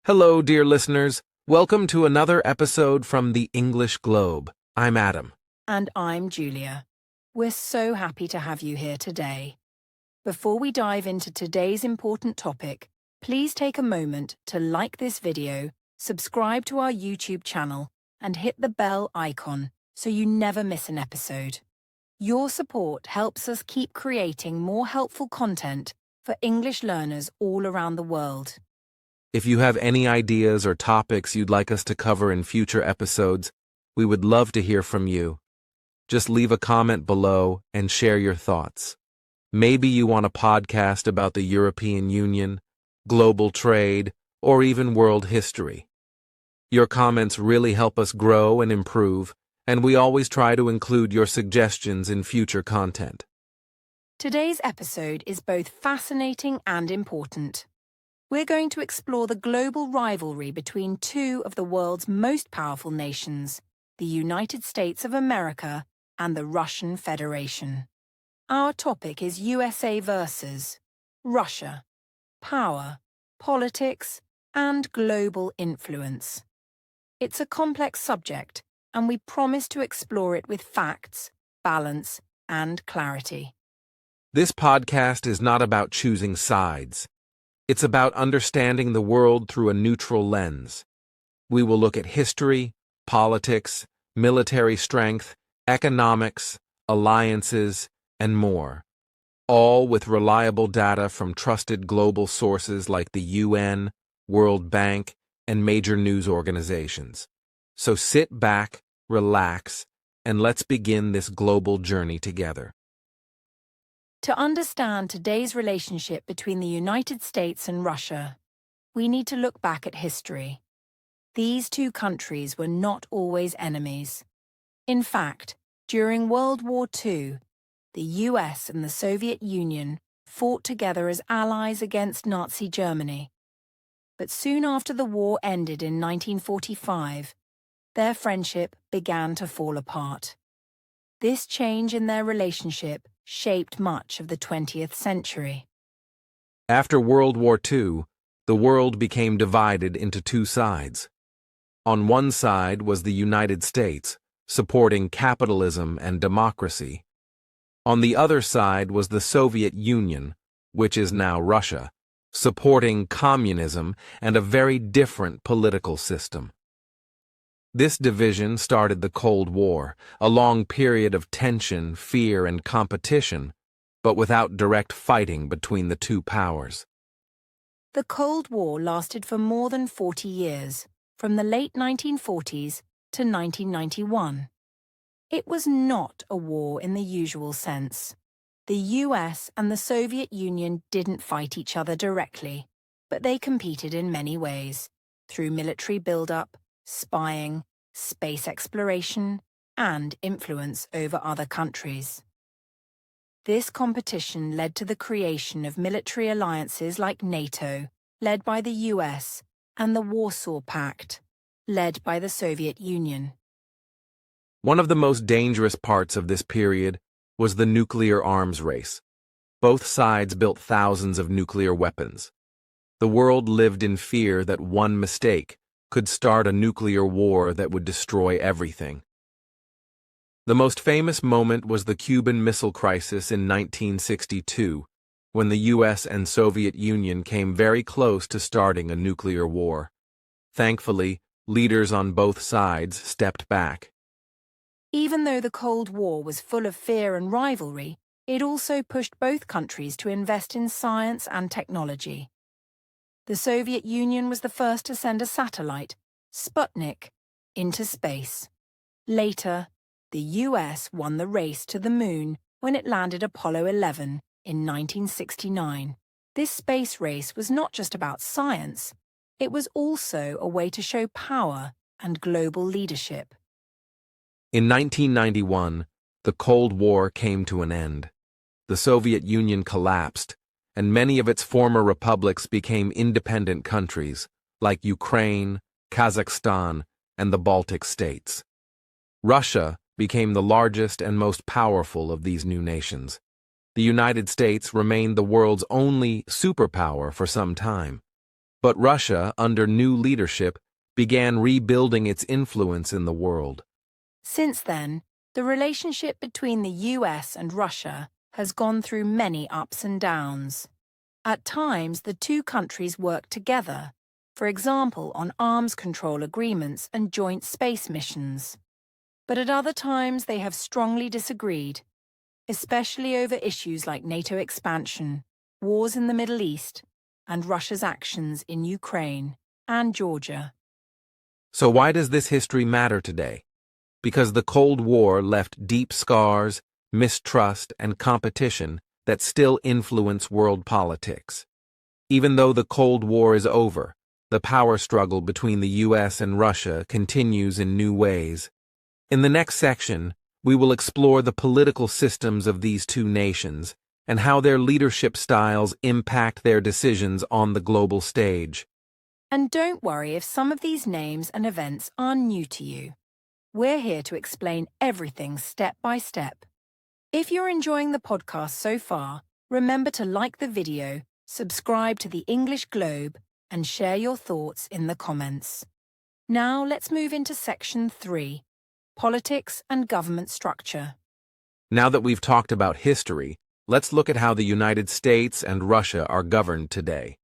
Hello, dear listeners. Welcome to another episode from the English Globe. I'm Adam. And I'm Julia. We're so happy to have you here today. Before we dive into today's important topic, please take a moment to like this video, subscribe to our YouTube channel, and hit the bell icon so you never miss an episode. Your support helps us keep creating more helpful content for English learners all around the world. If you have any ideas or topics you'd like us to cover in future episodes, we would love to hear from you. Just leave a comment below and share your thoughts. Maybe you want a podcast about the European Union, global trade, or even world history. Your comments really help us grow and improve, and we always try to include your suggestions in future content. Today's episode is both fascinating and important. We're going to explore the global rivalry between two of the world's most powerful nations, the United States of America and the Russian Federation. Our topic is USA versus Russia, power, politics, and global influence. It's a complex subject, and we promise to explore it with facts, balance, and clarity. This podcast is not about choosing sides. It's about understanding the world through a neutral lens. We will look at history, politics, military strength, economics, alliances, and more, all with reliable data from trusted global sources like the UN, World Bank, and major news organizations. So sit back, relax, and let's begin this global journey together. To understand today's relationship between the United States and Russia, we need to look back at history. These two countries were not always enemies. In fact, during World War II, the US and the Soviet Union fought together as allies against Nazi Germany. But soon after the war ended in 1945, their friendship began to fall apart. This change in their relationship shaped much of the 20th century. After World War II, the world became divided into two sides. On one side was the United States, supporting capitalism and democracy. On the other side was the Soviet Union, which is now Russia, supporting communism and a very different political system. This division started the Cold War, a long period of tension, fear, and competition, but without direct fighting between the two powers. The Cold War lasted for more than 40 years, from the late 1940s to 1991. It was not a war in the usual sense. The US and the Soviet Union didn't fight each other directly, but they competed in many ways, through military buildup, spying, space exploration, and influence over other countries. This competition led to the creation of military alliances like NATO, led by the US, and the Warsaw Pact, led by the Soviet Union. One of the most dangerous parts of this period was the nuclear arms race. Both sides built thousands of nuclear weapons. The world lived in fear that one mistake could start a nuclear war that would destroy everything. The most famous moment was the Cuban Missile Crisis in 1962, when the US and Soviet Union came very close to starting a nuclear war. Thankfully, leaders on both sides stepped back. Even though the Cold War was full of fear and rivalry, it also pushed both countries to invest in science and technology. The Soviet Union was the first to send a satellite, Sputnik, into space. Later, the US won the race to the moon when it landed Apollo 11 in 1969. This space race was not just about science, it was also a way to show power and global leadership. In 1991, the Cold War came to an end. The Soviet Union collapsed, and many of its former republics became independent countries, like Ukraine, Kazakhstan, and the Baltic states. Russia became the largest and most powerful of these new nations. The United States remained the world's only superpower for some time. But Russia, under new leadership, began rebuilding its influence in the world. Since then, the relationship between the US and Russia has gone through many ups and downs. At times, the two countries work together, for example, on arms control agreements and joint space missions. But at other times, they have strongly disagreed, especially over issues like NATO expansion, wars in the Middle East, and Russia's actions in Ukraine and Georgia. So why does this history matter today? Because the Cold War left deep scars, mistrust, and competition that still influence world politics. Even though the Cold War is over, the power struggle between the US and Russia continues in new ways. In the next section, we will explore the political systems of these two nations and how their leadership styles impact their decisions on the global stage. And don't worry if some of these names and events are new to you. We're here to explain everything step by step. If you're enjoying the podcast so far, remember to like the video, subscribe to the English Globe, and share your thoughts in the comments. Now let's move into Section 3, Politics and Government Structure. Now that we've talked about history, let's look at how the United States and Russia are governed today.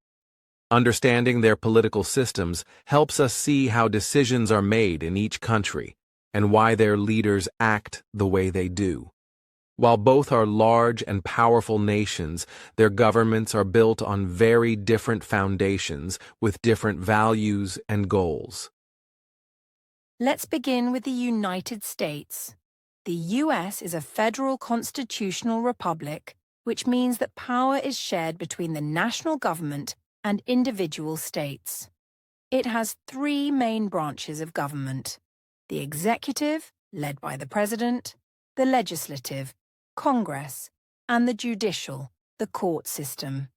Understanding their political systems helps us see how decisions are made in each country and why their leaders act the way they do. While both are large and powerful nations, their governments are built on very different foundations with different values and goals. Let's begin with the United States. The US is a federal constitutional republic, which means that power is shared between the national government and individual states. It has three main branches of government: the executive, led by the president, the legislative, Congress, and the judicial, the court system.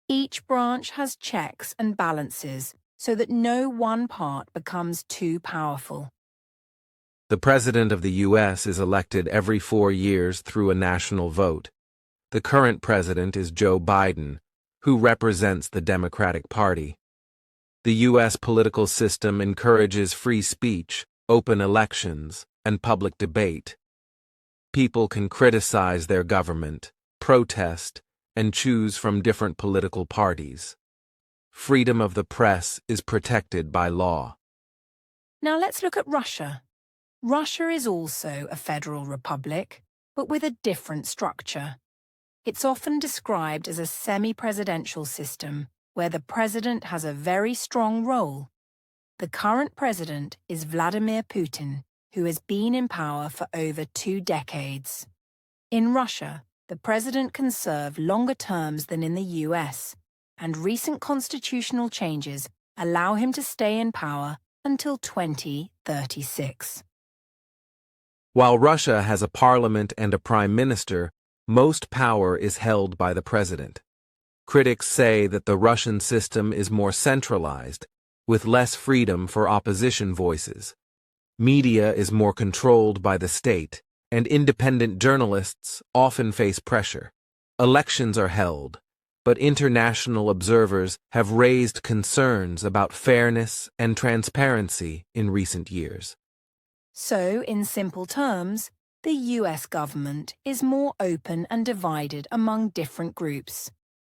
Each branch has checks and balances so that no one part becomes too powerful. The President of the U.S. is elected every 4 years through a national vote. The current president is Joe Biden, who represents the Democratic Party. The U.S. political system encourages free speech, open elections, and public debate. People can criticize their government, protest, and choose from different political parties. Freedom of the press is protected by law. Now let's look at Russia. Russia is also a federal republic, but with a different structure. It's often described as a semi-presidential system, where the president has a very strong role. The current president is Vladimir Putin, who has been in power for over 2 decades. In Russia, the president can serve longer terms than in the US, and recent constitutional changes allow him to stay in power until 2036. While Russia has a parliament and a prime minister, most power is held by the president. Critics say that the Russian system is more centralized, with less freedom for opposition voices. Media is more controlled by the state, and independent journalists often face pressure. Elections are held, but international observers have raised concerns about fairness and transparency in recent years. So, in simple terms, the US government is more open and divided among different groups,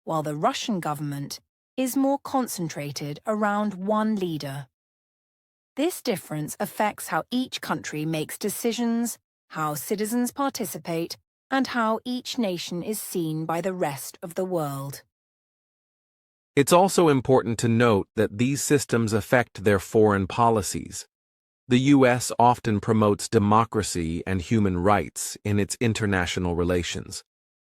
while the Russian government is more concentrated around one leader. This difference affects how each country makes decisions, how citizens participate, and how each nation is seen by the rest of the world. It's also important to note that these systems affect their foreign policies. The U.S. often promotes democracy and human rights in its international relations.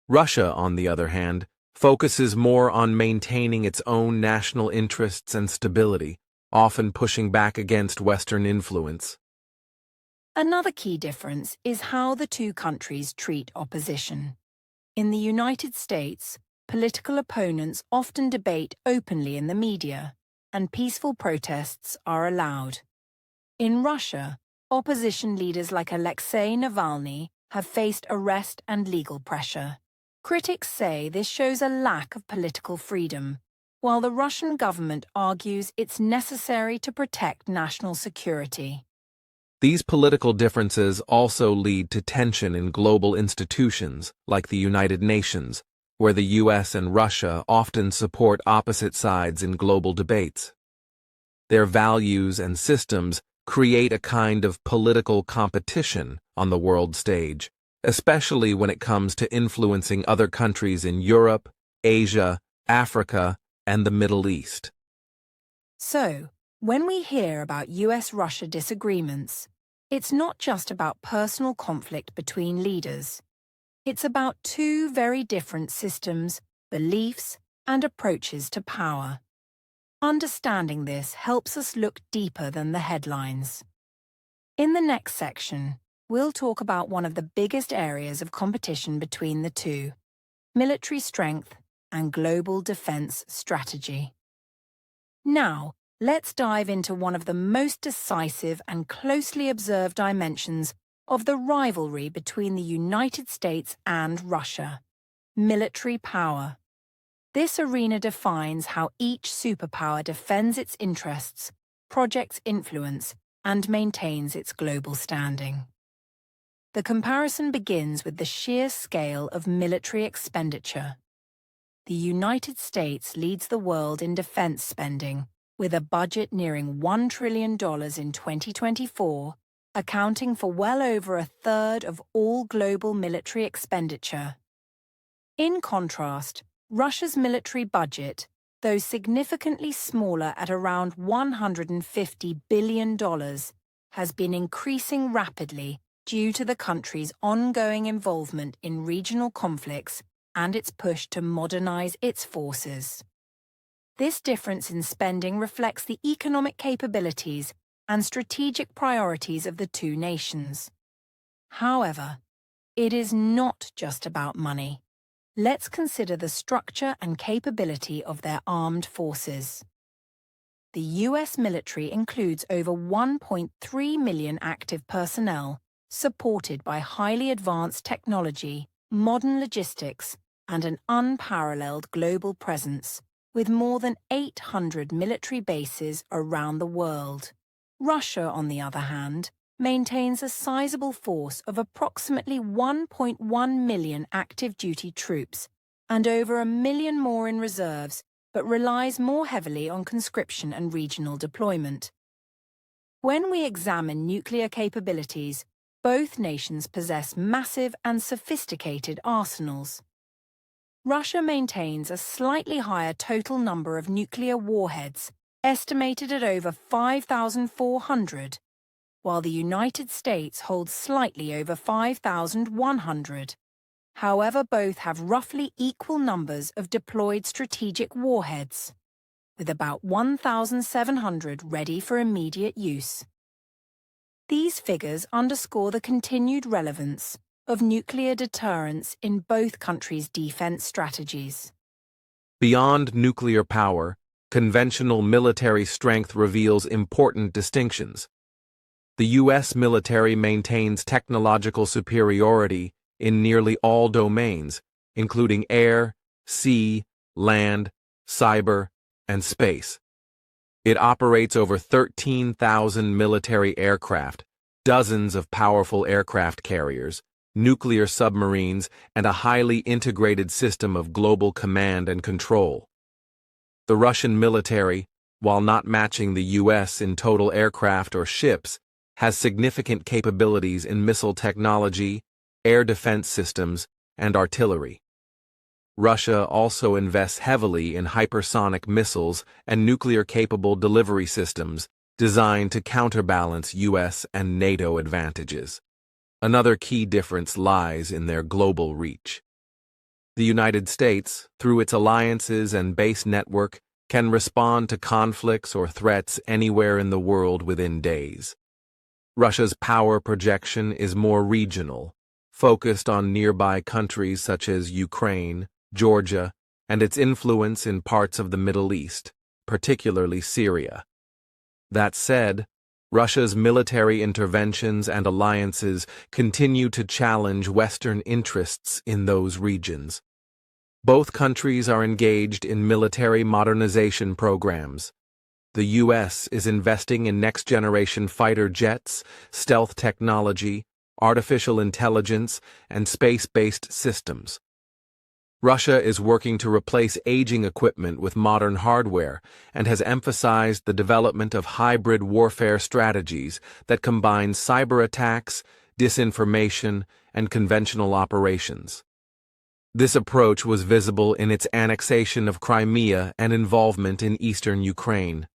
Russia, on the other hand, focuses more on maintaining its own national interests and stability, often pushing back against Western influence. Another key difference is how the two countries treat opposition. In the United States, political opponents often debate openly in the media, and peaceful protests are allowed. In Russia, opposition leaders like Alexei Navalny have faced arrest and legal pressure. Critics say this shows a lack of political freedom, while the Russian government argues it's necessary to protect national security. These political differences also lead to tension in global institutions like the United Nations, where the US and Russia often support opposite sides in global debates. Their values and systems create a kind of political competition on the world stage, especially when it comes to influencing other countries in Europe, Asia, Africa, and the Middle East. So, when we hear about US-Russia disagreements, it's not just about personal conflict between leaders. It's about two very different systems, beliefs, and approaches to power. Understanding this helps us look deeper than the headlines. In the next section, we'll talk about one of the biggest areas of competition between the two: military strength and global defense strategy. Now, let's dive into one of the most decisive and closely observed dimensions of the rivalry between the United States and Russia: military power. This arena defines how each superpower defends its interests, projects influence, and maintains its global standing. The comparison begins with the sheer scale of military expenditure. The United States leads the world in defense spending, with a budget nearing $1 trillion in 2024, accounting for well over a third of all global military expenditure. In contrast, Russia's military budget, though significantly smaller at around $150 billion, has been increasing rapidly due to the country's ongoing involvement in regional conflicts and its push to modernize its forces. This difference in spending reflects the economic capabilities and strategic priorities of the two nations. However, it is not just about money. Let's consider the structure and capability of their armed forces. The US military includes over 1.3 million active personnel, supported by highly advanced technology, modern logistics, and an unparalleled global presence, with more than 800 military bases around the world. Russia, on the other hand, maintains a sizable force of approximately 1.1 million active duty troops and over 1 million more in reserves, but relies more heavily on conscription and regional deployment. When we examine nuclear capabilities, both nations possess massive and sophisticated arsenals. Russia maintains a slightly higher total number of nuclear warheads, estimated at over 5,400, while the United States holds slightly over 5,100. However, both have roughly equal numbers of deployed strategic warheads, with about 1,700 ready for immediate use. These figures underscore the continued relevance of nuclear deterrence in both countries' defense strategies. Beyond nuclear power, conventional military strength reveals important distinctions. The U.S. military maintains technological superiority in nearly all domains, including air, sea, land, cyber, and space. It operates over 13,000 military aircraft, dozens of powerful aircraft carriers, nuclear submarines, and a highly integrated system of global command and control. The Russian military, while not matching the U.S. in total aircraft or ships, has significant capabilities in missile technology, air defense systems, and artillery. Russia also invests heavily in hypersonic missiles and nuclear-capable delivery systems designed to counterbalance U.S. and NATO advantages. Another key difference lies in their global reach. The United States, through its alliances and base network, can respond to conflicts or threats anywhere in the world within days. Russia's power projection is more regional, focused on nearby countries such as Ukraine, Georgia, and its influence in parts of the Middle East, particularly Syria. That said, Russia's military interventions and alliances continue to challenge Western interests in those regions. Both countries are engaged in military modernization programs. The U.S. is investing in next-generation fighter jets, stealth technology, artificial intelligence, and space-based systems. Russia is working to replace aging equipment with modern hardware and has emphasized the development of hybrid warfare strategies that combine cyber attacks, disinformation, and conventional operations. This approach was visible in its annexation of Crimea and involvement in eastern Ukraine.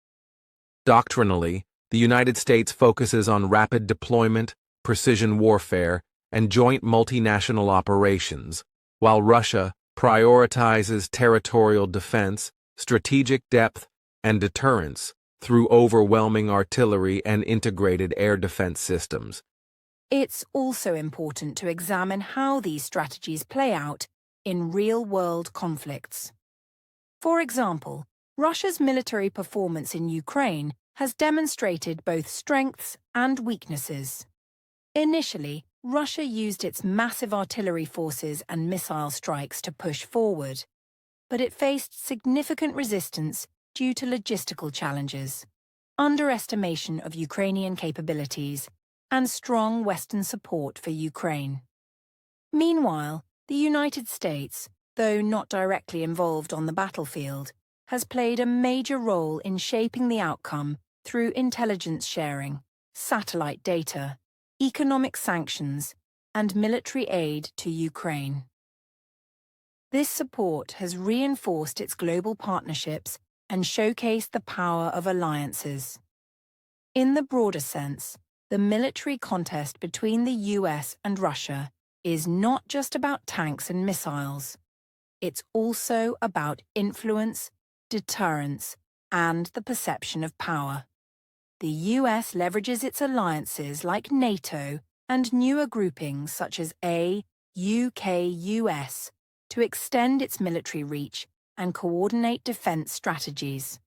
Doctrinally, the United States focuses on rapid deployment, precision warfare, and joint multinational operations, while Russia prioritizes territorial defense, strategic depth, and deterrence through overwhelming artillery and integrated air defense systems. It's also important to examine how these strategies play out in real-world conflicts. For example, Russia's military performance in Ukraine has demonstrated both strengths and weaknesses. Initially, Russia used its massive artillery forces and missile strikes to push forward, but it faced significant resistance due to logistical challenges, underestimation of Ukrainian capabilities, and strong Western support for Ukraine. Meanwhile, the United States, though not directly involved on the battlefield, has played a major role in shaping the outcome through intelligence sharing, satellite data, economic sanctions, and military aid to Ukraine. This support has reinforced its global partnerships and showcased the power of alliances. In the broader sense, the military contest between the US and Russia is not just about tanks and missiles. It's also about influence, deterrence, and the perception of power. The US leverages its alliances like NATO and newer groupings such as UK-US to extend its military reach and coordinate defense strategies.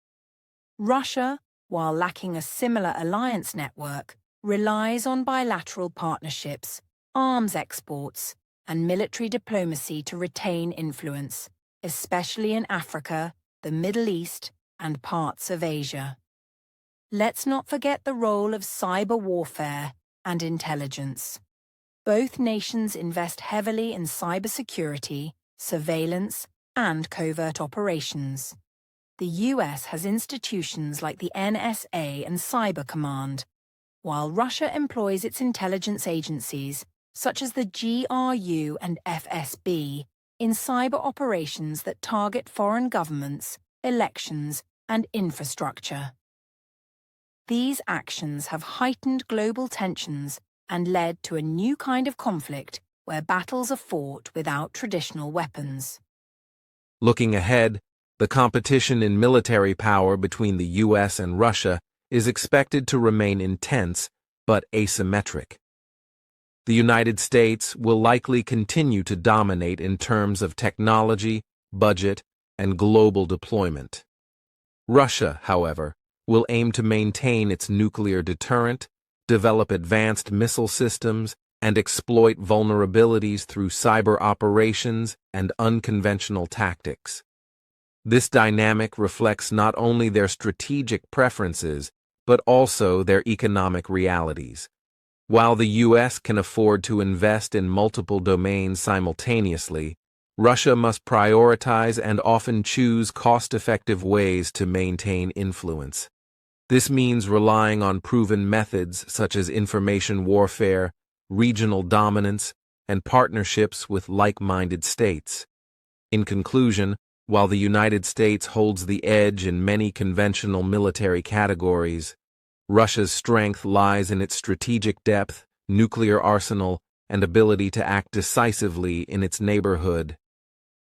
Russia, while lacking a similar alliance network, relies on bilateral partnerships, arms exports, and military diplomacy to retain influence, especially in Africa, the Middle East, and parts of Asia. Let's not forget the role of cyber warfare and intelligence. Both nations invest heavily in cybersecurity, surveillance, and covert operations. The US has institutions like the NSA and Cyber Command, while Russia employs its intelligence agencies, such as the GRU and FSB, in cyber operations that target foreign governments, elections, and infrastructure. These actions have heightened global tensions and led to a new kind of conflict where battles are fought without traditional weapons. Looking ahead, the competition in military power between the US and Russia is expected to remain intense but asymmetric. The United States will likely continue to dominate in terms of technology, budget, and global deployment. Russia, however, will aim to maintain its nuclear deterrent, develop advanced missile systems, and exploit vulnerabilities through cyber operations and unconventional tactics. This dynamic reflects not only their strategic preferences, but also their economic realities. While the U.S. can afford to invest in multiple domains simultaneously, Russia must prioritize and often choose cost-effective ways to maintain influence. This means relying on proven methods such as information warfare, regional dominance, and partnerships with like-minded states. In conclusion, while the United States holds the edge in many conventional military categories, Russia's strength lies in its strategic depth, nuclear arsenal, and ability to act decisively in its neighborhood.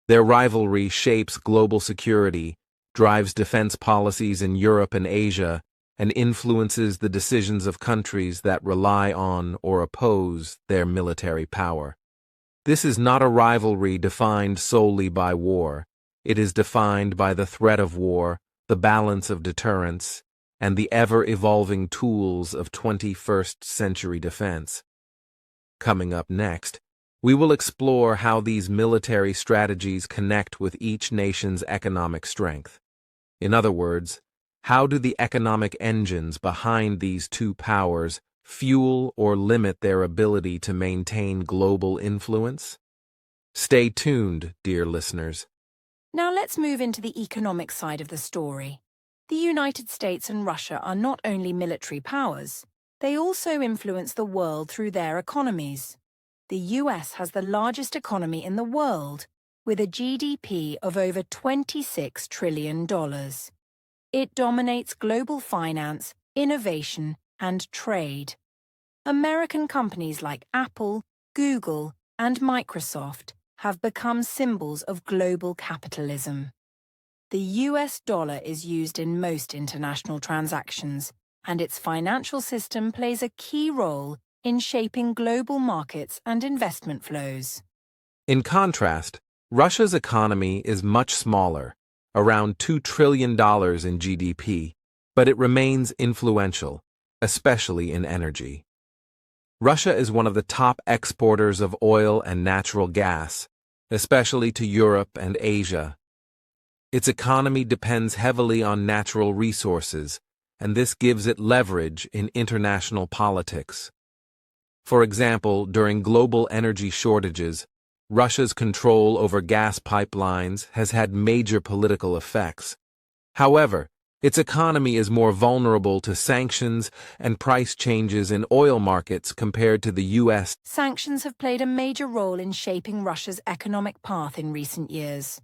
Their rivalry shapes global security, drives defense policies in Europe and Asia, and influences the decisions of countries that rely on or oppose their military power. This is not a rivalry defined solely by war. It is defined by the threat of war, the balance of deterrence, and the ever-evolving tools of 21st-century defense. Coming up next, We will explore how these military strategies connect with each nation's economic strength. In other words, how do the economic engines behind these two powers fuel or limit their ability to maintain global influence? Stay tuned, dear listeners. Now let's move into the economic side of the story. The United States and Russia are not only military powers, they also influence the world through their economies. The US has the largest economy in the world, with a GDP of over $26 trillion. It dominates global finance, innovation, and trade. American companies like Apple, Google, and Microsoft have become symbols of global capitalism. The US dollar is used in most international transactions, and its financial system plays a key role in shaping global markets and investment flows. In contrast, Russia's economy is much smaller, around $2 trillion in GDP, but it remains influential, especially in energy. Russia is one of the top exporters of oil and natural gas, especially to Europe and Asia. Its economy depends heavily on natural resources, and this gives it leverage in international politics. For example, during global energy shortages, Russia's control over gas pipelines has had major political effects. However, its economy is more vulnerable to sanctions and price changes in oil markets compared to the U.S. Sanctions have played a major role in shaping Russia's economic path in recent years.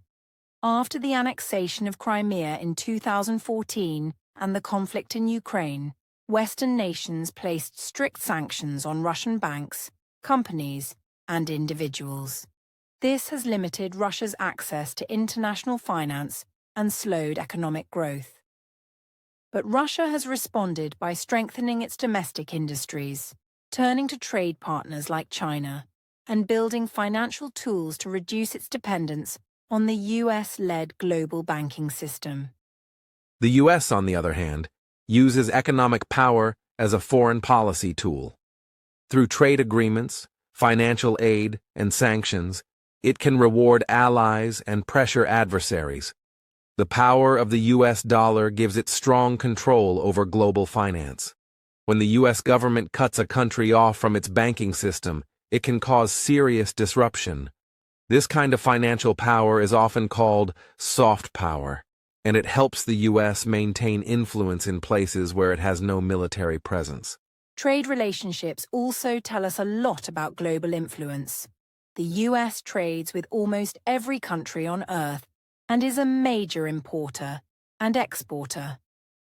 After the annexation of Crimea in 2014 and the conflict in Ukraine, Western nations placed strict sanctions on Russian banks, companies, and individuals. This has limited Russia's access to international finance and slowed economic growth. But Russia has responded by strengthening its domestic industries, turning to trade partners like China, and building financial tools to reduce its dependence on the US-led global banking system. The U.S., on the other hand, uses economic power as a foreign policy tool. Through trade agreements, financial aid, and sanctions, it can reward allies and pressure adversaries. The power of the U.S. dollar gives it strong control over global finance. When the U.S. government cuts a country off from its banking system, it can cause serious disruption. This kind of financial power is often called soft power, and it helps the U.S. maintain influence in places where it has no military presence. Trade relationships also tell us a lot about global influence. The U.S. trades with almost every country on Earth and is a major importer and exporter.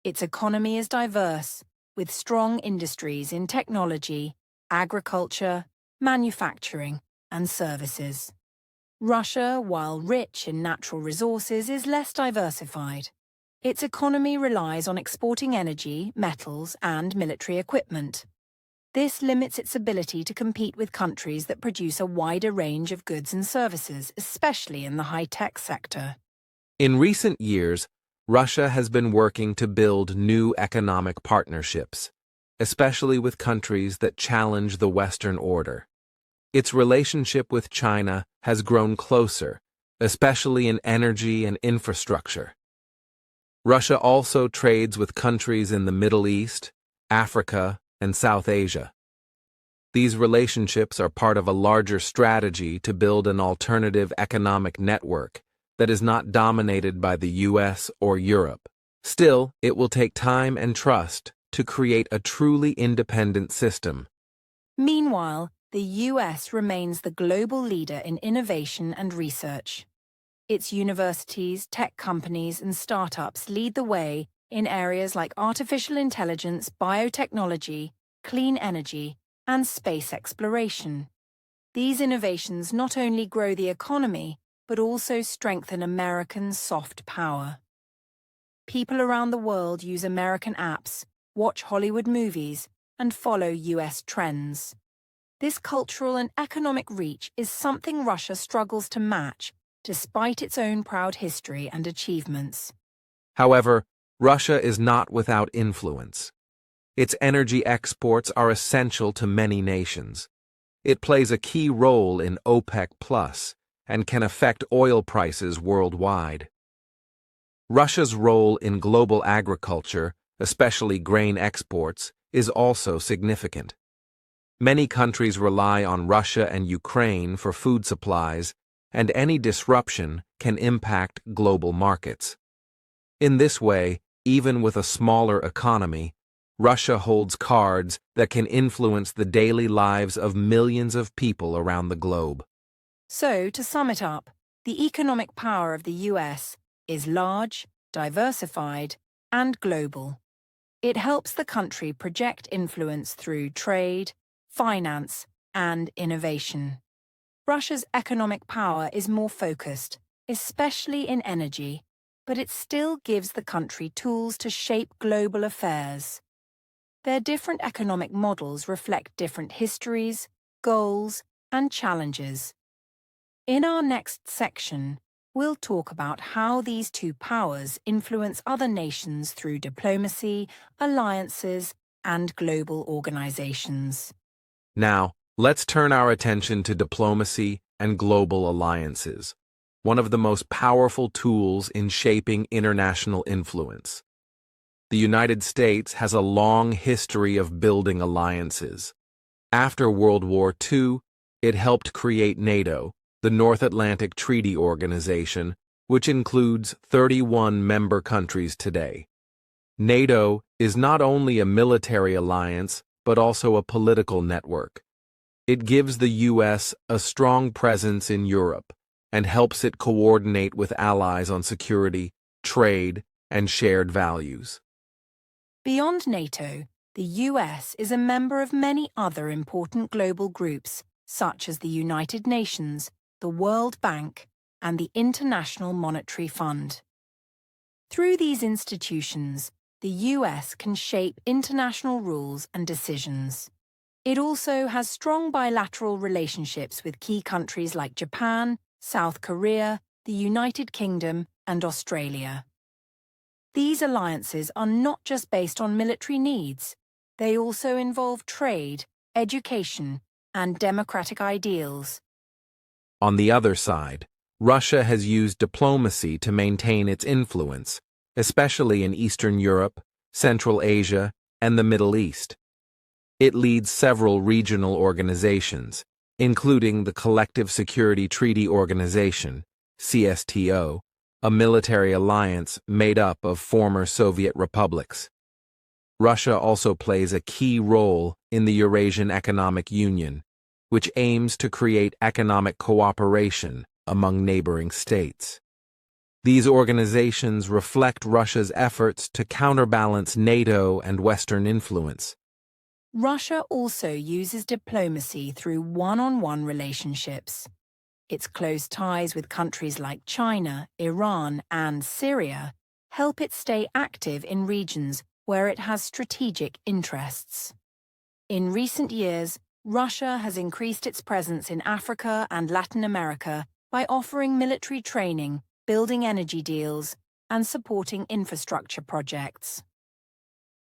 Its economy is diverse, with strong industries in technology, agriculture, manufacturing, and services. Russia, while rich in natural resources, is less diversified. Its economy relies on exporting energy, metals, and military equipment. This limits its ability to compete with countries that produce a wider range of goods and services, especially in the high-tech sector. In recent years, Russia has been working to build new economic partnerships, especially with countries that challenge the Western order. Its relationship with China has grown closer, especially in energy and infrastructure. Russia also trades with countries in the Middle East, Africa, and South Asia. These relationships are part of a larger strategy to build an alternative economic network that is not dominated by the US or Europe. Still, it will take time and trust to create a truly independent system. Meanwhile, the US remains the global leader in innovation and research. Its universities, tech companies, and startups lead the way in areas like artificial intelligence, biotechnology, clean energy, and space exploration. These innovations not only grow the economy, but also strengthen American soft power. People around the world use American apps, watch Hollywood movies, and follow US trends. This cultural and economic reach is something Russia struggles to match, despite its own proud history and achievements. However, Russia is not without influence. Its energy exports are essential to many nations. It plays a key role in OPEC Plus and can affect oil prices worldwide. Russia's role in global agriculture, especially grain exports, is also significant. Many countries rely on Russia and Ukraine for food supplies, and any disruption can impact global markets. In this way, even with a smaller economy, Russia holds cards that can influence the daily lives of millions of people around the globe. So, to sum it up, the economic power of the US is large, diversified, and global. It helps the country project influence through trade, finance, and innovation. Russia's economic power is more focused, especially in energy, but it still gives the country tools to shape global affairs. Their different economic models reflect different histories, goals, and challenges. In our next section, we'll talk about how these two powers influence other nations through diplomacy, alliances, and global organizations. Now, let's turn our attention to diplomacy and global alliances, one of the most powerful tools in shaping international influence. The United States has a long history of building alliances. After World War II, it helped create NATO, the North Atlantic Treaty Organization, which includes 31 member countries today. NATO is not only a military alliance, but also a political network. It gives the U.S. a strong presence in Europe and helps it coordinate with allies on security, trade, and shared values. Beyond NATO, the US is a member of many other important global groups, such as the United Nations, the World Bank, and the International Monetary Fund. Through these institutions, the US can shape international rules and decisions. It also has strong bilateral relationships with key countries like Japan, South Korea, the United Kingdom, and Australia. These alliances are not just based on military needs. They also involve trade, education, and democratic ideals. On the other side, Russia has used diplomacy to maintain its influence, especially in Eastern Europe, Central Asia, and the Middle East. It leads several regional organizations, including the Collective Security Treaty Organization, CSTO, a military alliance made up of former Soviet republics. Russia also plays a key role in the Eurasian Economic Union, which aims to create economic cooperation among neighboring states. These organizations reflect Russia's efforts to counterbalance NATO and Western influence. Russia also uses diplomacy through one-on-one relationships. Its close ties with countries like China, Iran, and Syria help it stay active in regions where it has strategic interests. In recent years, Russia has increased its presence in Africa and Latin America by offering military training, building energy deals, and supporting infrastructure projects.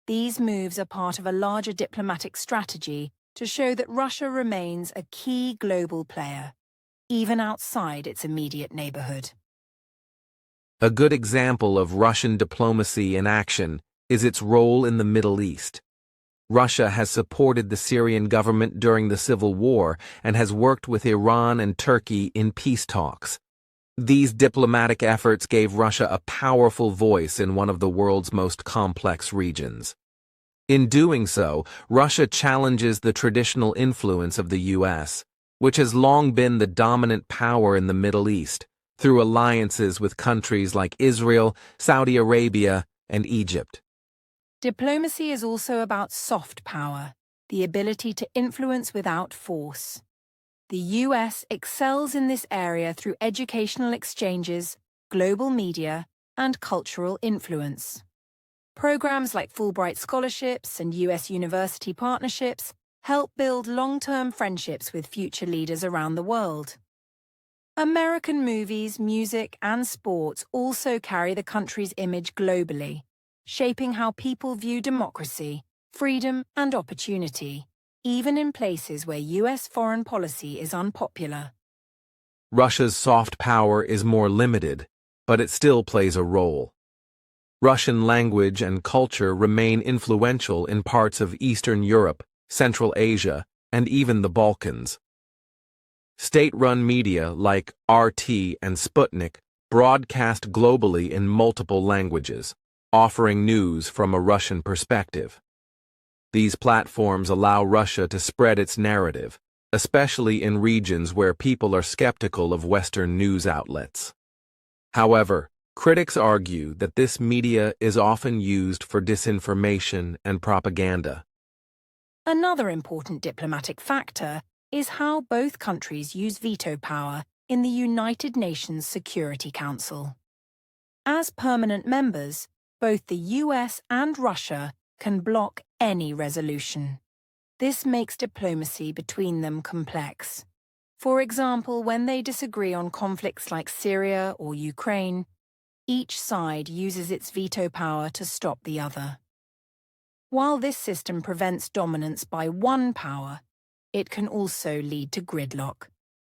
These moves are part of a larger diplomatic strategy to show that Russia remains a key global player, even outside its immediate neighborhood. A good example of Russian diplomacy in action is its role in the Middle East. Russia has supported the Syrian government during the civil war and has worked with Iran and Turkey in peace talks. These diplomatic efforts gave Russia a powerful voice in one of the world's most complex regions. In doing so, Russia challenges the traditional influence of the U.S., which has long been the dominant power in the Middle East, through alliances with countries like Israel, Saudi Arabia, and Egypt. Diplomacy is also about soft power, the ability to influence without force. The US excels in this area through educational exchanges, global media, and cultural influence. Programs like Fulbright scholarships and US university partnerships help build long-term friendships with future leaders around the world. American movies, music, and sports also carry the country's image globally, shaping how people view democracy, freedom, and opportunity, even in places where US foreign policy is unpopular. Russia's soft power is more limited, but it still plays a role. Russian language and culture remain influential in parts of Eastern Europe, Central Asia, and even the Balkans. State-run media like RT and Sputnik broadcast globally in multiple languages, offering news from a Russian perspective. These platforms allow Russia to spread its narrative, especially in regions where people are skeptical of Western news outlets. However, critics argue that this media is often used for disinformation and propaganda. Another important diplomatic factor is how both countries use veto power in the United Nations Security Council. As permanent members, both the US and Russia can block any resolution. This makes diplomacy between them complex. For example, when they disagree on conflicts like Syria or Ukraine, each side uses its veto power to stop the other. While this system prevents dominance by one power, it can also lead to gridlock,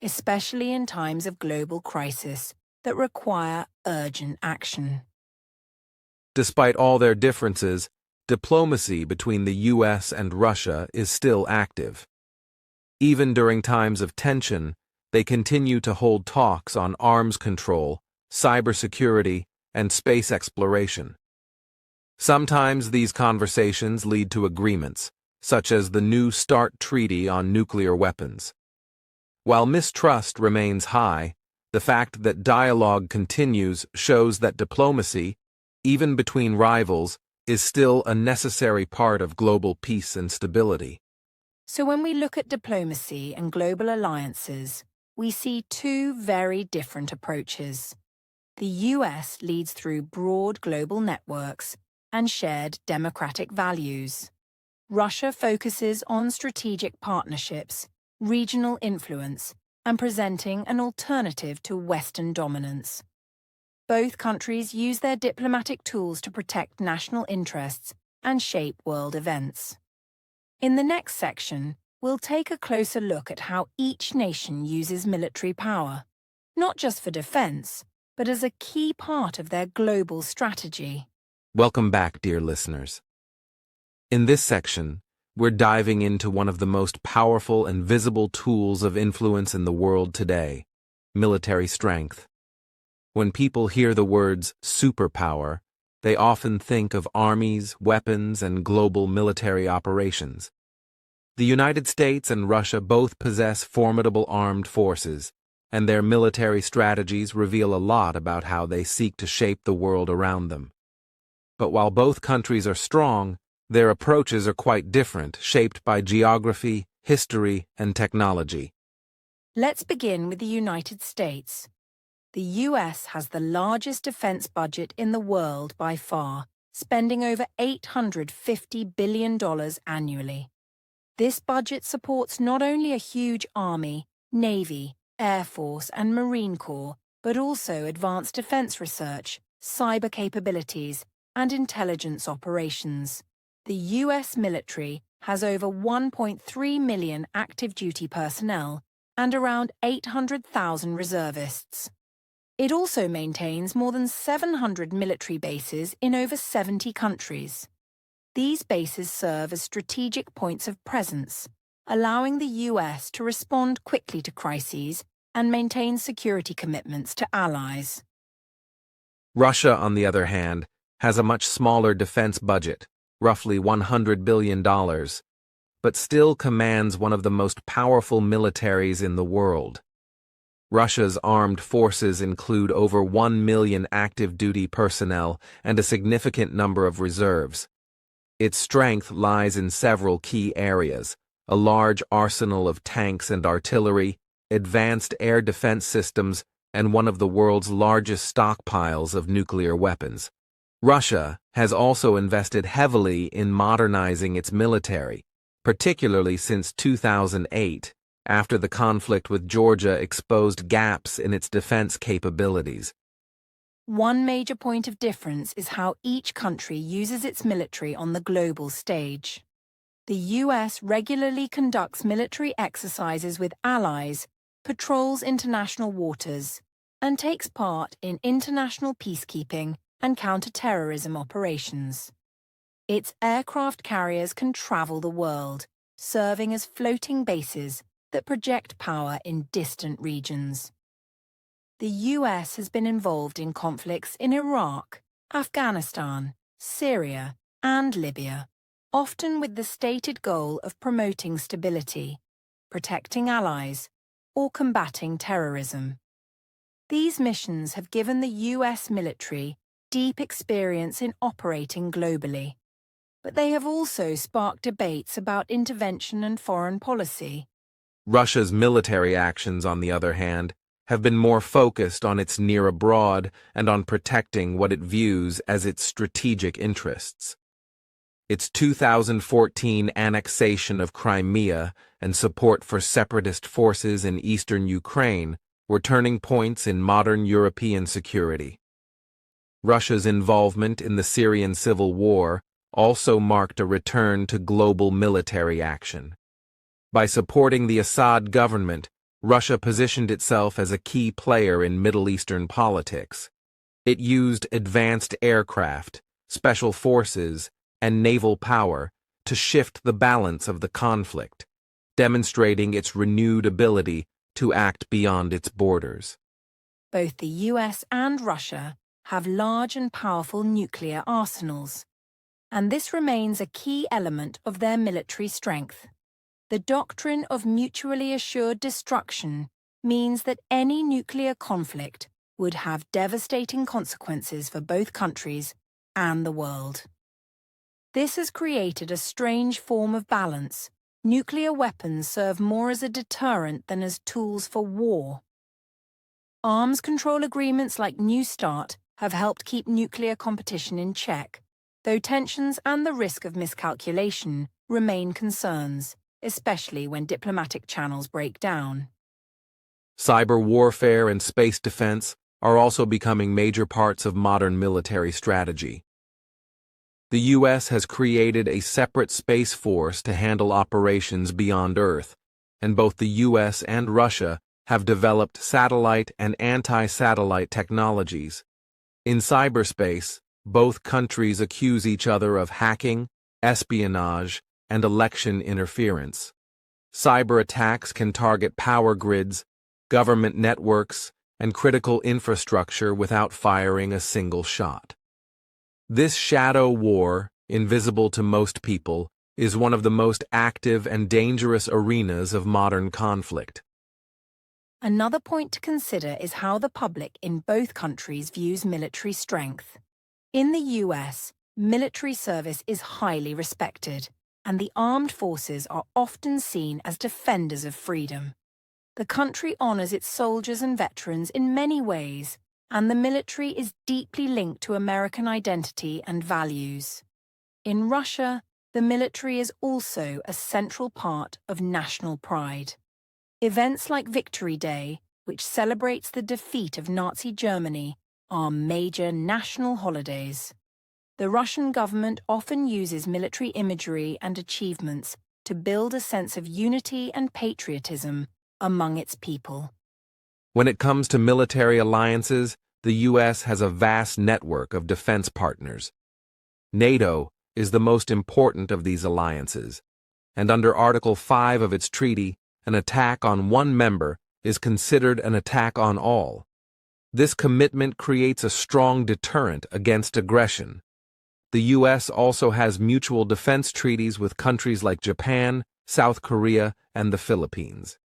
especially in times of global crisis that require urgent action. Despite all their differences, diplomacy between the US and Russia is still active. Even during times of tension, they continue to hold talks on arms control, cybersecurity, and space exploration. Sometimes these conversations lead to agreements, such as the New START Treaty on nuclear weapons. While mistrust remains high, the fact that dialogue continues shows that diplomacy, even between rivals, is still a necessary part of global peace and stability. So when we look at diplomacy and global alliances, we see two very different approaches. The US leads through broad global networks and shared democratic values. Russia focuses on strategic partnerships, regional influence, and presenting an alternative to Western dominance. Both countries use their diplomatic tools to protect national interests and shape world events. In the next section, we'll take a closer look at how each nation uses military power, not just for defense, but as a key part of their global strategy. Welcome back, dear listeners. In this section, we're diving into one of the most powerful and visible tools of influence in the world today: military strength. When people hear the words superpower, they often think of armies, weapons, and global military operations. The United States and Russia both possess formidable armed forces, and their military strategies reveal a lot about how they seek to shape the world around them. But while both countries are strong, their approaches are quite different, shaped by geography, history, and technology. Let's begin with the United States. The US has the largest defense budget in the world by far, spending over $850 billion annually. This budget supports not only a huge Army, Navy, Air Force, and Marine Corps, but also advanced defense research, cyber capabilities, and intelligence operations. The US military has over 1.3 million active duty personnel and around 800,000 reservists. It also maintains more than 700 military bases in over 70 countries. These bases serve as strategic points of presence, allowing the US to respond quickly to crises and maintain security commitments to allies. Russia, on the other hand, has a much smaller defense budget, roughly $100 billion, but still commands one of the most powerful militaries in the world. Russia's armed forces include over 1 million active duty personnel and a significant number of reserves. Its strength lies in several key areas: a large arsenal of tanks and artillery, advanced air defense systems, and one of the world's largest stockpiles of nuclear weapons. Russia has also invested heavily in modernizing its military, particularly since 2008, after the conflict with Georgia exposed gaps in its defense capabilities. One major point of difference is how each country uses its military on the global stage. The US regularly conducts military exercises with allies, patrols international waters, and takes part in international peacekeeping and counter-terrorism operations. Its aircraft carriers can travel the world, serving as floating bases that project power in distant regions. The US has been involved in conflicts in Iraq, Afghanistan, Syria, and Libya, often with the stated goal of promoting stability, protecting allies, or combating terrorism. These missions have given the US military deep experience in operating globally, but they have also sparked debates about intervention and foreign policy. Russia's military actions, on the other hand, have been more focused on its near abroad and on protecting what it views as its strategic interests. Its 2014 annexation of Crimea and support for separatist forces in eastern Ukraine were turning points in modern European security. Russia's involvement in the Syrian civil war also marked a return to global military action. By supporting the Assad government, Russia positioned itself as a key player in Middle Eastern politics. It used advanced aircraft, special forces, and naval power to shift the balance of the conflict, demonstrating its renewed ability to act beyond its borders. Both the US and Russia have large and powerful nuclear arsenals, and this remains a key element of their military strength. The doctrine of mutually assured destruction means that any nuclear conflict would have devastating consequences for both countries and the world. This has created a strange form of balance. Nuclear weapons serve more as a deterrent than as tools for war. Arms control agreements like New START have helped keep nuclear competition in check, though tensions and the risk of miscalculation remain concerns, especially when diplomatic channels break down. Cyber warfare and space defense are also becoming major parts of modern military strategy. The U.S. has created a separate space force to handle operations beyond Earth, and both the U.S. and Russia have developed satellite and anti-satellite technologies. In cyberspace, both countries accuse each other of hacking, espionage, and election interference. Cyber attacks can target power grids, government networks, and critical infrastructure without firing a single shot. This shadow war, invisible to most people, is one of the most active and dangerous arenas of modern conflict. Another point to consider is how the public in both countries views military strength. In the US, military service is highly respected, and the armed forces are often seen as defenders of freedom. The country honors its soldiers and veterans in many ways, and the military is deeply linked to American identity and values. In Russia, the military is also a central part of national pride. Events like Victory Day, which celebrates the defeat of Nazi Germany, are major national holidays. The Russian government often uses military imagery and achievements to build a sense of unity and patriotism among its people. When it comes to military alliances, the U.S. has a vast network of defense partners. NATO is the most important of these alliances, and under Article 5 of its treaty, an attack on one member is considered an attack on all. This commitment creates a strong deterrent against aggression. The U.S. also has mutual defense treaties with countries like Japan, South Korea, and the Philippines.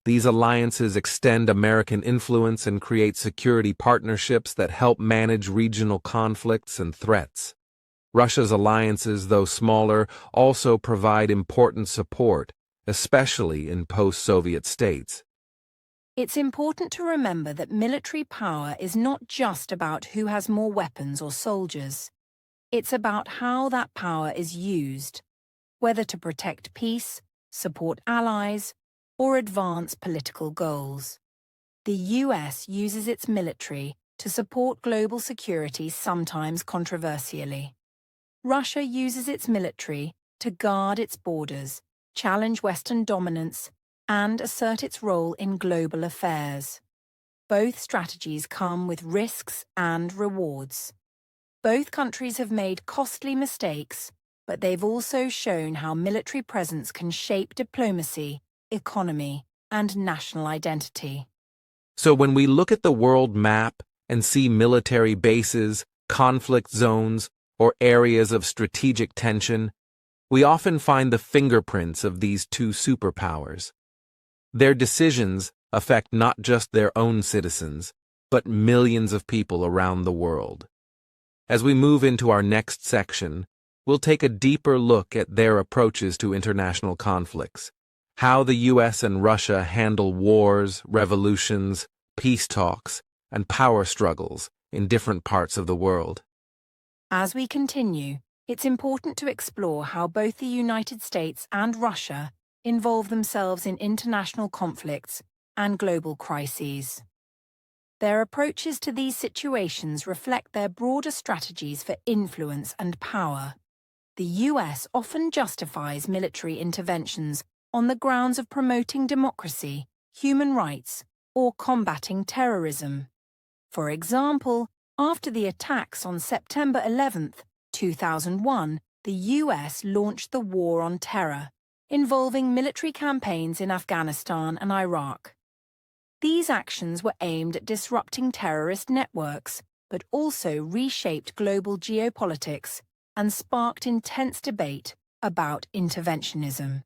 These alliances extend American influence and create security partnerships that help manage regional conflicts and threats. Russia's alliances, though smaller, also provide important support, especially in post-Soviet states. It's important to remember that military power is not just about who has more weapons or soldiers. It's about how that power is used, whether to protect peace, support allies, or advance political goals. The US uses its military to support global security, sometimes controversially. Russia uses its military to guard its borders, challenge Western dominance, and assert its role in global affairs. Both strategies come with risks and rewards. Both countries have made costly mistakes, but they've also shown how military presence can shape diplomacy, economy, and national identity. So when we look at the world map and see military bases, conflict zones, or areas of strategic tension, we often find the fingerprints of these two superpowers. Their decisions affect not just their own citizens, but millions of people around the world. As we move into our next section, we'll take a deeper look at their approaches to international conflicts, how the US and Russia handle wars, revolutions, peace talks, and power struggles in different parts of the world. As we continue, it's important to explore how both the United States and Russia involve themselves in international conflicts and global crises. Their approaches to these situations reflect their broader strategies for influence and power. The US often justifies military interventions on the grounds of promoting democracy, human rights, or combating terrorism. For example, after the attacks on September 11, 2001, the US launched the War on Terror, involving military campaigns in Afghanistan and Iraq. These actions were aimed at disrupting terrorist networks, but also reshaped global geopolitics and sparked intense debate about interventionism.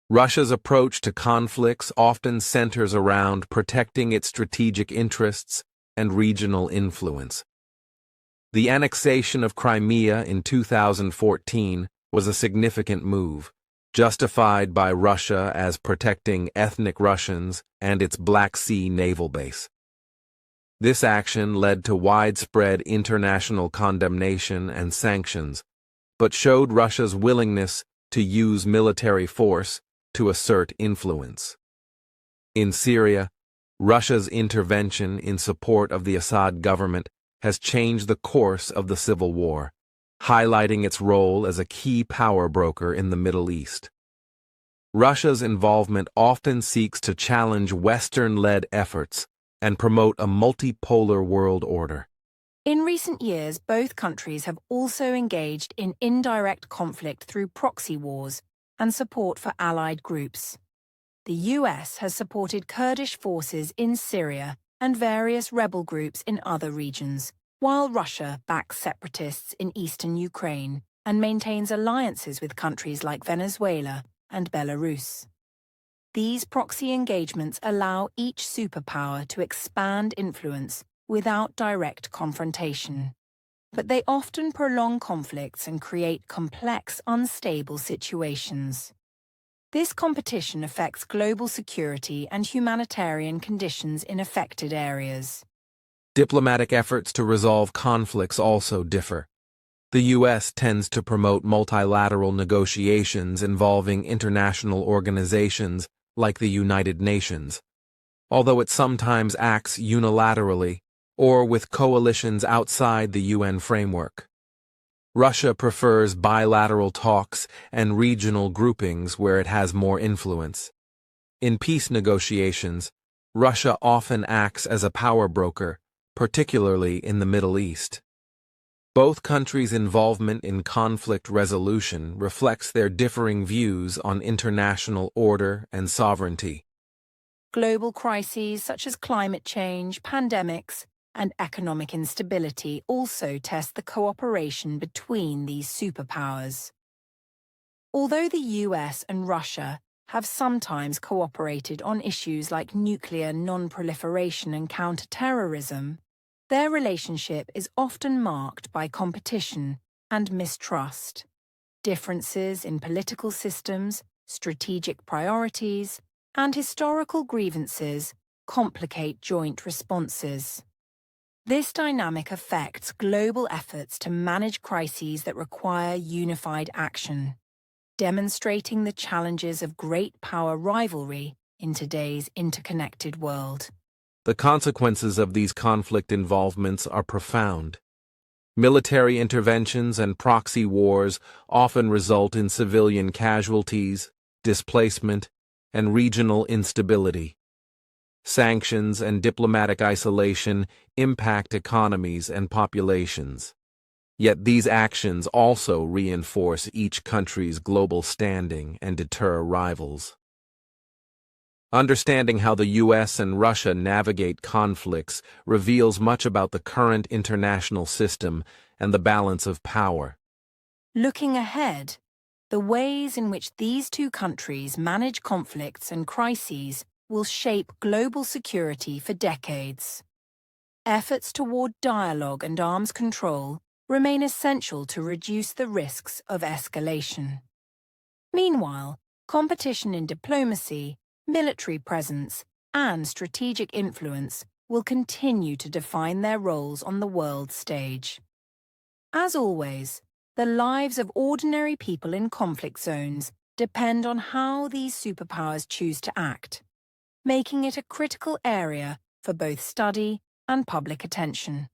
Russia's approach to conflicts often centers around protecting its strategic interests and regional influence. The annexation of Crimea in 2014 was a significant move, justified by Russia as protecting ethnic Russians and its Black Sea naval base. This action led to widespread international condemnation and sanctions, but showed Russia's willingness to use military force to assert influence. In Syria, Russia's intervention in support of the Assad government has changed the course of the civil war, highlighting its role as a key power broker in the Middle East. Russia's involvement often seeks to challenge Western-led efforts and promote a multipolar world order. In recent years, both countries have also engaged in indirect conflict through proxy wars and support for allied groups. The US has supported Kurdish forces in Syria and various rebel groups in other regions, while Russia backs separatists in eastern Ukraine and maintains alliances with countries like Venezuela and Belarus. These proxy engagements allow each superpower to expand influence without direct confrontation. But they often prolong conflicts and create complex, unstable situations. This competition affects global security and humanitarian conditions in affected areas. Diplomatic efforts to resolve conflicts also differ. The US tends to promote multilateral negotiations involving international organizations like the United Nations, although it sometimes acts unilaterally or with coalitions outside the UN framework. Russia prefers bilateral talks and regional groupings where it has more influence. In peace negotiations, Russia often acts as a power broker, particularly in the Middle East. Both countries' involvement in conflict resolution reflects their differing views on international order and sovereignty. Global crises such as climate change, pandemics, and economic instability also test the cooperation between these superpowers. Although the US and Russia have sometimes cooperated on issues like nuclear non-proliferation and counter-terrorism, their relationship is often marked by competition and mistrust. Differences in political systems, strategic priorities, and historical grievances complicate joint responses. This dynamic affects global efforts to manage crises that require unified action, demonstrating the challenges of great power rivalry in today's interconnected world. The consequences of these conflict involvements are profound. Military interventions and proxy wars often result in civilian casualties, displacement, and regional instability. Sanctions and diplomatic isolation impact economies and populations. Yet these actions also reinforce each country's global standing and deter rivals. Understanding how the U.S. and Russia navigate conflicts reveals much about the current international system and the balance of power. Looking ahead, the ways in which these two countries manage conflicts and crises will shape global security for decades. Efforts toward dialogue and arms control remain essential to reduce the risks of escalation. Meanwhile, competition in diplomacy, military presence, and strategic influence will continue to define their roles on the world stage. As always, the lives of ordinary people in conflict zones depend on how these superpowers choose to act, making it a critical area for both study and public attention.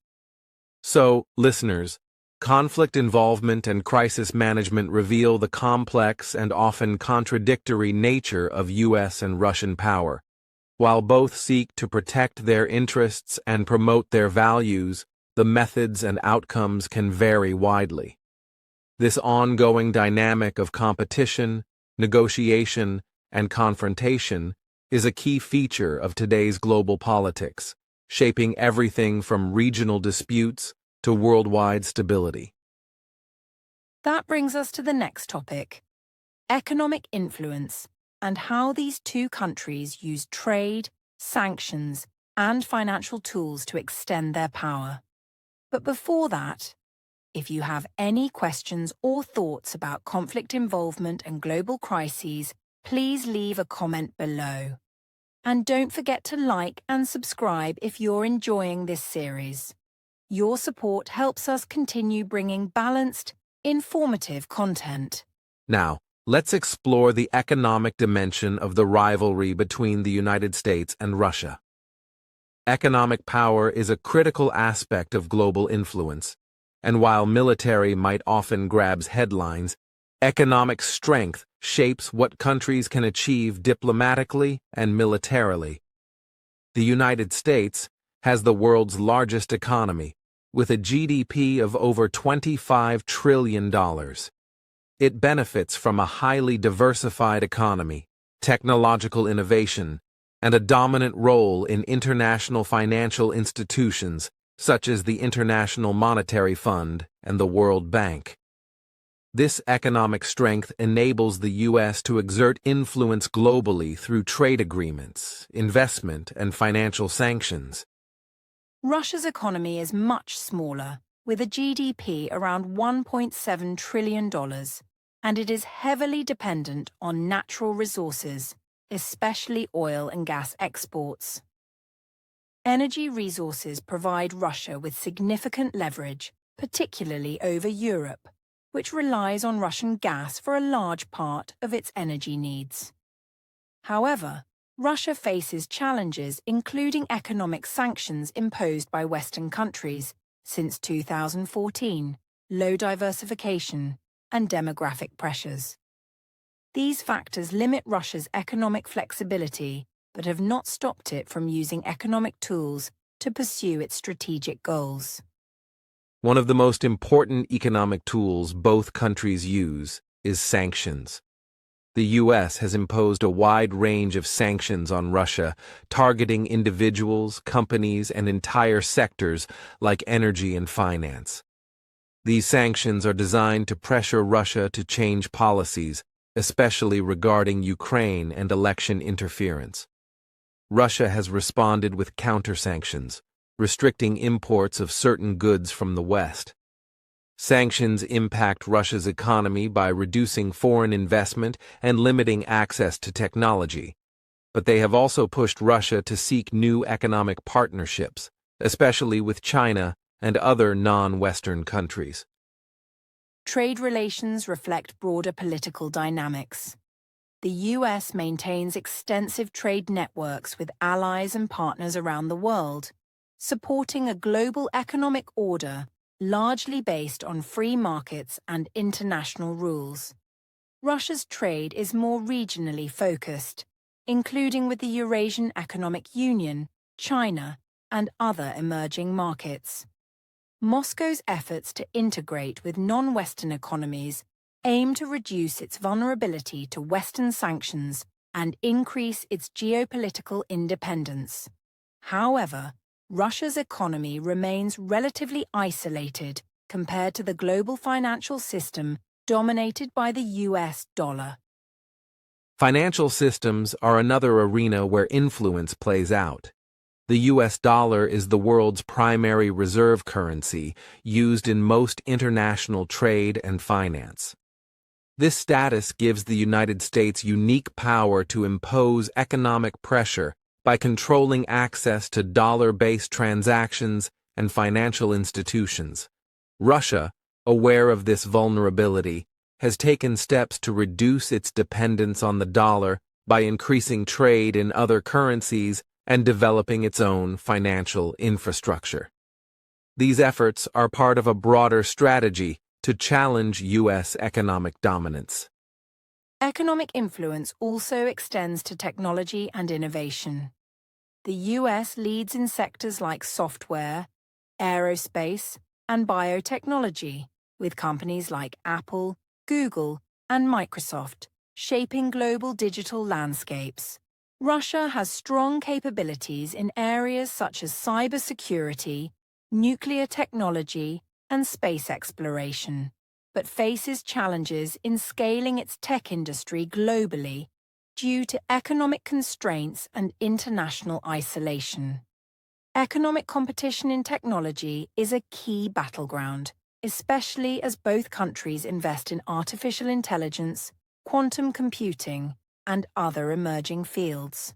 So, listeners, conflict involvement and crisis management reveal the complex and often contradictory nature of U.S. and Russian power. While both seek to protect their interests and promote their values, the methods and outcomes can vary widely. This ongoing dynamic of competition, negotiation, and confrontation is a key feature of today's global politics, shaping everything from regional disputes to worldwide stability. That brings us to the next topic: economic influence and how these two countries use trade, sanctions, and financial tools to extend their power. But before that, if you have any questions or thoughts about conflict involvement and global crises, please leave a comment below. And don't forget to like and subscribe if you're enjoying this series. Your support helps us continue bringing balanced, informative content. Now, let's explore the economic dimension of the rivalry between the United States and Russia. Economic power is a critical aspect of global influence, and while military might often grab headlines, economic strength shapes what countries can achieve diplomatically and militarily. The United States has the world's largest economy, with a GDP of over $25 trillion. It benefits from a highly diversified economy, technological innovation, and a dominant role in international financial institutions such as the International Monetary Fund and the World Bank. This economic strength enables the U.S. to exert influence globally through trade agreements, investment, and financial sanctions. Russia's economy is much smaller, with a GDP around $1.7 trillion, and it is heavily dependent on natural resources, especially oil and gas exports. Energy resources provide Russia with significant leverage, particularly over Europe, which relies on Russian gas for a large part of its energy needs. However, Russia faces challenges including economic sanctions imposed by Western countries since 2014, low diversification, and demographic pressures. These factors limit Russia's economic flexibility, but have not stopped it from using economic tools to pursue its strategic goals. One of the most important economic tools both countries use is sanctions. The U.S. has imposed a wide range of sanctions on Russia, targeting individuals, companies, and entire sectors like energy and finance. These sanctions are designed to pressure Russia to change policies, especially regarding Ukraine and election interference. Russia has responded with counter-sanctions, restricting imports of certain goods from the West. Sanctions impact Russia's economy by reducing foreign investment and limiting access to technology, but they have also pushed Russia to seek new economic partnerships, especially with China and other non-Western countries. Trade relations reflect broader political dynamics. The U.S. maintains extensive trade networks with allies and partners around the world, supporting a global economic order largely based on free markets and international rules. Russia's trade is more regionally focused, including with the Eurasian Economic Union, China, and other emerging markets. Moscow's efforts to integrate with non-Western economies aim to reduce its vulnerability to Western sanctions and increase its geopolitical independence. However, Russia's economy remains relatively isolated compared to the global financial system dominated by the US dollar. Financial systems are another arena where influence plays out. The US dollar is the world's primary reserve currency, used in most international trade and finance. This status gives the United States unique power to impose economic pressure by controlling access to dollar-based transactions and financial institutions. Russia, aware of this vulnerability, has taken steps to reduce its dependence on the dollar by increasing trade in other currencies and developing its own financial infrastructure. These efforts are part of a broader strategy to challenge U.S. economic dominance. Economic influence also extends to technology and innovation. The US leads in sectors like software, aerospace, and biotechnology, with companies like Apple, Google, and Microsoft shaping global digital landscapes. Russia has strong capabilities in areas such as cybersecurity, nuclear technology, and space exploration, but faces challenges in scaling its tech industry globally due to economic constraints and international isolation. Economic competition in technology is a key battleground, especially as both countries invest in artificial intelligence, quantum computing, and other emerging fields.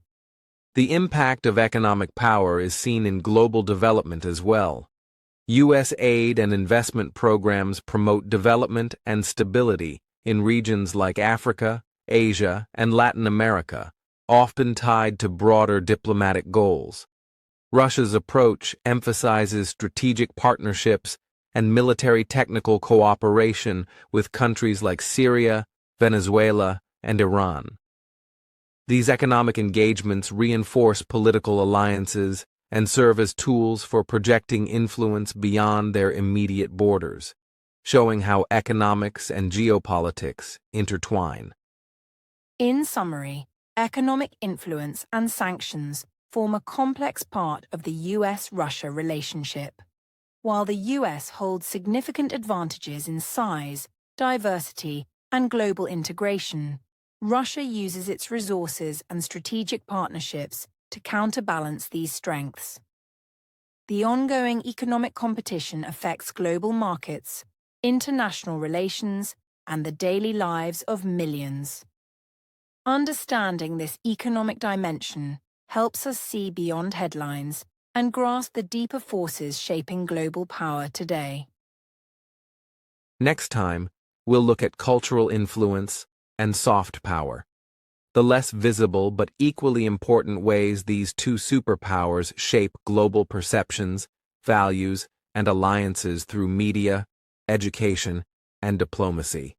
The impact of economic power is seen in global development as well. U.S. aid and investment programs promote development and stability in regions like Africa, Asia, and Latin America, often tied to broader diplomatic goals. Russia's approach emphasizes strategic partnerships and military technical cooperation with countries like Syria, Venezuela, and Iran. These economic engagements reinforce political alliances and serve as tools for projecting influence beyond their immediate borders, showing how economics and geopolitics intertwine. In summary, economic influence and sanctions form a complex part of the US-Russia relationship. While the US holds significant advantages in size, diversity, and global integration, Russia uses its resources and strategic partnerships to counterbalance these strengths. The ongoing economic competition affects global markets, international relations, and the daily lives of millions. Understanding this economic dimension helps us see beyond headlines and grasp the deeper forces shaping global power today. Next time, we'll look at cultural influence and soft power, the less visible but equally important ways these two superpowers shape global perceptions, values, and alliances through media, education, and diplomacy.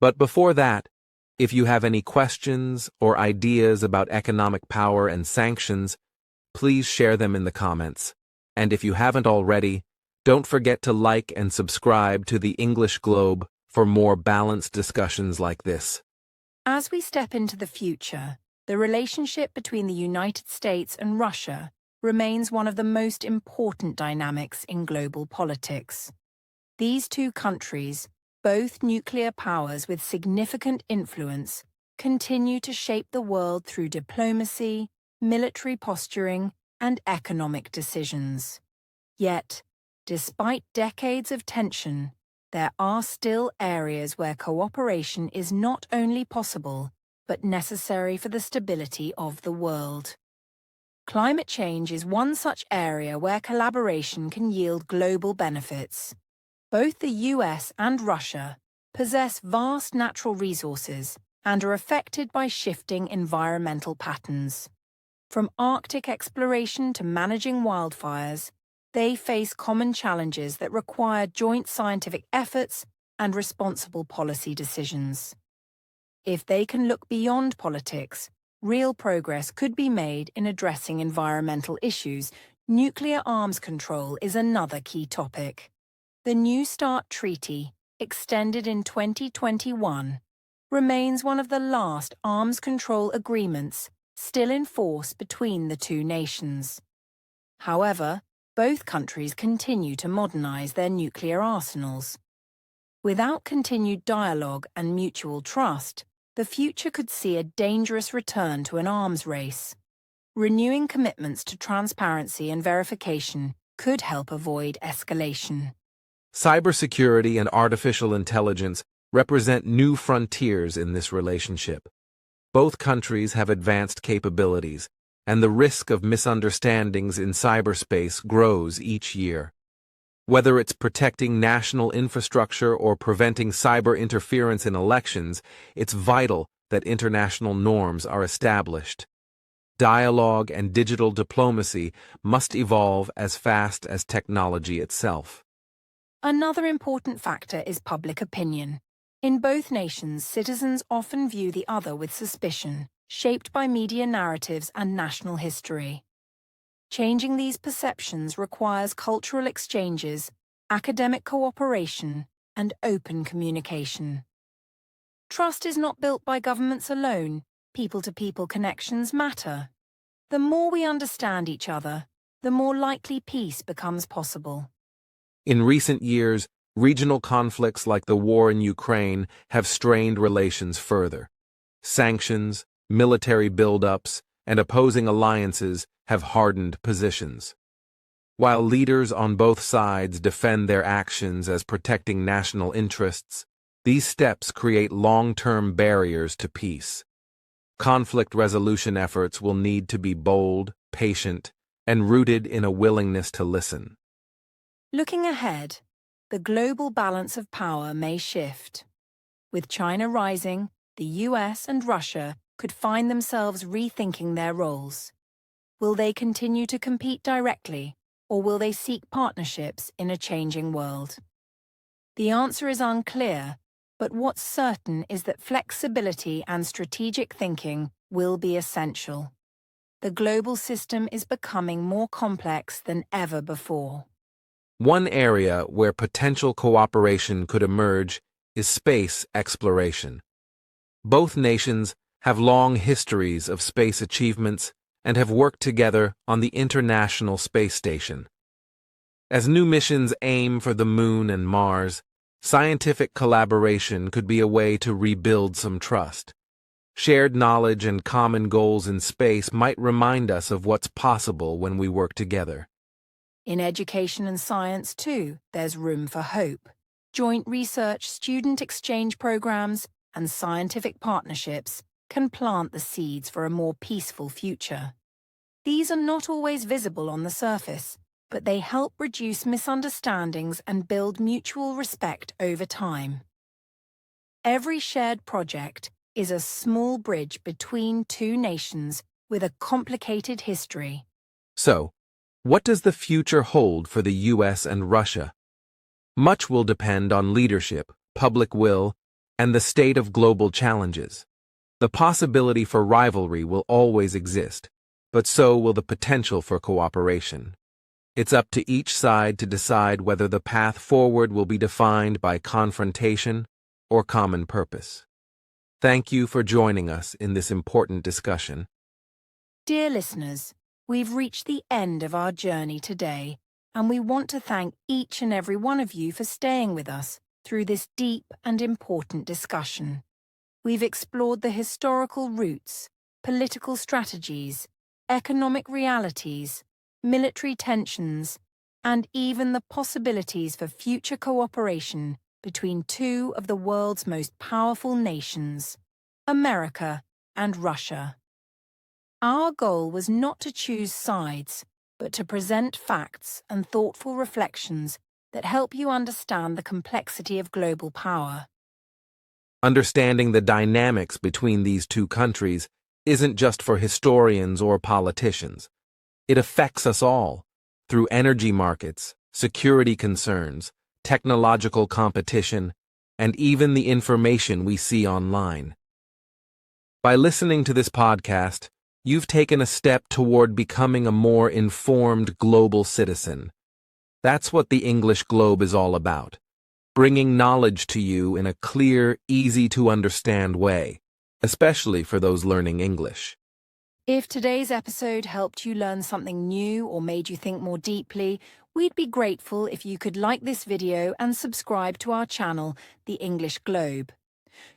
But before that, if you have any questions or ideas about economic power and sanctions, please share them in the comments. And if you haven't already, don't forget to like and subscribe to the English Globe for more balanced discussions like this. As we step into the future, the relationship between the United States and Russia remains one of the most important dynamics in global politics. These two countries, both nuclear powers with significant influence, continue to shape the world through diplomacy, military posturing, and economic decisions. Yet, despite decades of tension, there are still areas where cooperation is not only possible, but necessary for the stability of the world. Climate change is one such area where collaboration can yield global benefits. Both the US and Russia possess vast natural resources and are affected by shifting environmental patterns. From Arctic exploration to managing wildfires, They face common challenges that require joint scientific efforts and responsible policy decisions. If they can look beyond politics, real progress could be made in addressing environmental issues. Nuclear arms control is another key topic. The New START Treaty, extended in 2021, remains one of the last arms control agreements still in force between the two nations. However, both countries continue to modernize their nuclear arsenals. Without continued dialogue and mutual trust, the future could see a dangerous return to an arms race. Renewing commitments to transparency and verification could help avoid escalation. Cybersecurity and artificial intelligence represent new frontiers in this relationship. Both countries have advanced capabilities, and the risk of misunderstandings in cyberspace grows each year. Whether it's protecting national infrastructure or preventing cyber interference in elections, it's vital that international norms are established. Dialogue and digital diplomacy must evolve as fast as technology itself. Another important factor is public opinion. In both nations, citizens often view the other with suspicion, shaped by media narratives and national history. Changing these perceptions requires cultural exchanges, academic cooperation, and open communication. Trust is not built by governments alone. People-to-people connections matter. The more we understand each other, the more likely peace becomes possible. In recent years, regional conflicts like the war in Ukraine have strained relations further. Sanctions, military buildups, and opposing alliances have hardened positions. While leaders on both sides defend their actions as protecting national interests, these steps create long-term barriers to peace. Conflict resolution efforts will need to be bold, patient, and rooted in a willingness to listen. Looking ahead, the global balance of power may shift. With China rising, the US and Russia could find themselves rethinking their roles. Will they continue to compete directly, or will they seek partnerships in a changing world? The answer is unclear, but what's certain is that flexibility and strategic thinking will be essential. The global system is becoming more complex than ever before. One area where potential cooperation could emerge is space exploration. Both nations have long histories of space achievements and have worked together on the International Space Station. As new missions aim for the Moon and Mars, scientific collaboration could be a way to rebuild some trust. Shared knowledge and common goals in space might remind us of what's possible when we work together. In education and science, too, there's room for hope. Joint research, student exchange programs, and scientific partnerships can plant the seeds for a more peaceful future. These are not always visible on the surface, but they help reduce misunderstandings and build mutual respect over time. Every shared project is a small bridge between two nations with a complicated history. So, what does the future hold for the US and Russia? Much will depend on leadership, public will, and the state of global challenges. The possibility for rivalry will always exist, but so will the potential for cooperation. It's up to each side to decide whether the path forward will be defined by confrontation or common purpose. Thank you for joining us in this important discussion. Dear listeners, we've reached the end of our journey today, and we want to thank each and every one of you for staying with us through this deep and important discussion. We've explored the historical roots, political strategies, economic realities, military tensions, and even the possibilities for future cooperation between two of the world's most powerful nations, America and Russia. Our goal was not to choose sides, but to present facts and thoughtful reflections that help you understand the complexity of global power. Understanding the dynamics between these two countries isn't just for historians or politicians. It affects us all, through energy markets, security concerns, technological competition, and even the information we see online. By listening to this podcast, you've taken a step toward becoming a more informed global citizen. That's what the English Globe is all about, bringing knowledge to you in a clear, easy-to-understand way, especially for those learning English. If today's episode helped you learn something new or made you think more deeply, we'd be grateful if you could like this video and subscribe to our channel, The English Globe.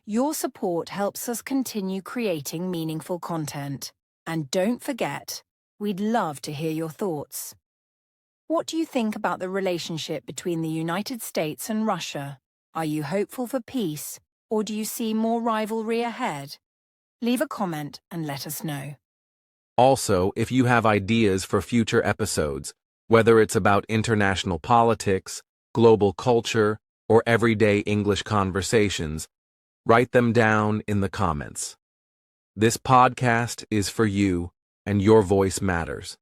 Your support helps us continue creating meaningful content. And don't forget, we'd love to hear your thoughts. What do you think about the relationship between the United States and Russia? Are you hopeful for peace, or do you see more rivalry ahead? Leave a comment and let us know. Also, if you have ideas for future episodes, whether it's about international politics, global culture, or everyday English conversations, write them down in the comments. This podcast is for you, and your voice matters.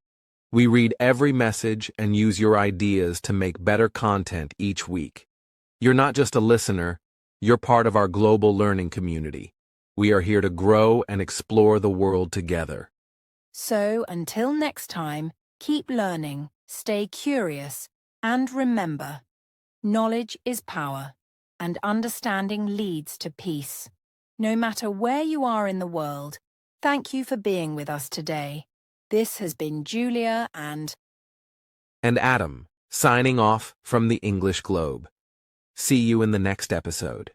We read every message and use your ideas to make better content each week. You're not just a listener, you're part of our global learning community. We are here to grow and explore the world together. So, until next time, keep learning, stay curious, and remember, knowledge is power, and understanding leads to peace. No matter where you are in the world, thank you for being with us today. This has been Julia and Adam, signing off from the English Globe. See you in the next episode.